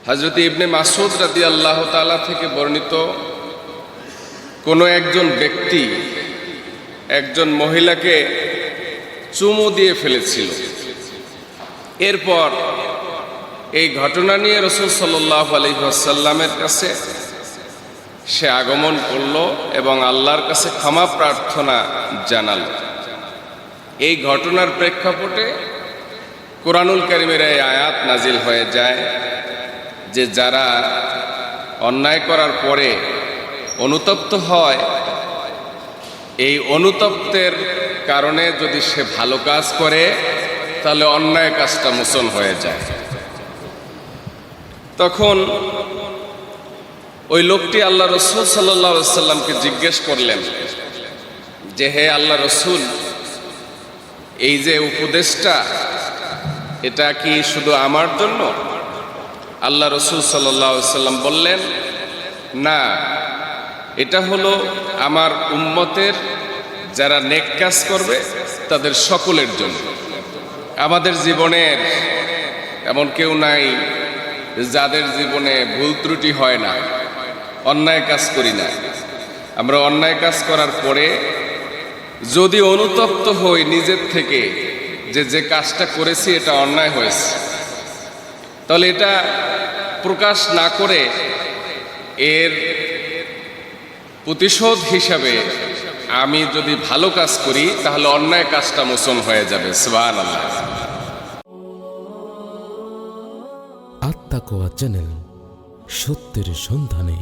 হযরত ইবনে মাসউদ রাদিয়াল্লাহু তাআলা থেকে বর্ণিত, কোনো একজন ব্যক্তি একজন মহিলাকে চুমু দিয়ে ফেলেছিল। এরপর এই ঘটনা নিয়ে রাসূল সাল্লাল্লাহু আলাইহি ওয়াসাল্লামের কাছে সে আগমন করল এবং আল্লাহর কাছে ক্ষমা প্রার্থনা জানাল। এই ঘটনার প্রেক্ষাপটে কোরআনুল কারীমের এই আয়াত নাজিল হয়ে যায় যে যারা অন্যায় করার পরে অনুতপ্ত হয়, এই অনুতপ্তের কারণে যদি সে ভালো কাজ করে তাহলে অন্যায় কাজটা মোচন হয়ে যায়। তখন ওই লোকটি আল্লাহ রাসূল সাল্লাল্লাহু আলাইহি ওয়াসাল্লামকে জিজ্ঞেস করলেন যে, হে আল্লাহ রাসূল, এই যে উপদেশটা এটা কি শুধু আমার জন্য? আল্লাহ রাসূল সাল্লাল্লাহু আলাইহি ওয়াসাল্লাম বললেন, না, এটা হলো আমার উম্মতের যারা নেক কাজ করবে তাদের সকলের জন্য। আমাদের জীবনের এমন কেউ নাই যাদের জীবনে ভুল ত্রুটি হয় না, অন্যায় কাজ করি না। আমরা অন্যায় কাজ করার পরে যদি অনুতপ্ত হই নিজের থেকে যে যে কাজটা করেছি এটা অন্যায় হয়েছে, তাহলে এটা প্রকাশ না করে এর প্রতিশোধ হিসাবে আমি যদি ভালো কাজ করি তাহলে অন্যায় কাজটা মোচন হয়ে যাবে। সুবহানাল্লাহ। আত্মাকোয়া চ্যানেল, সত্যের সন্ধানে।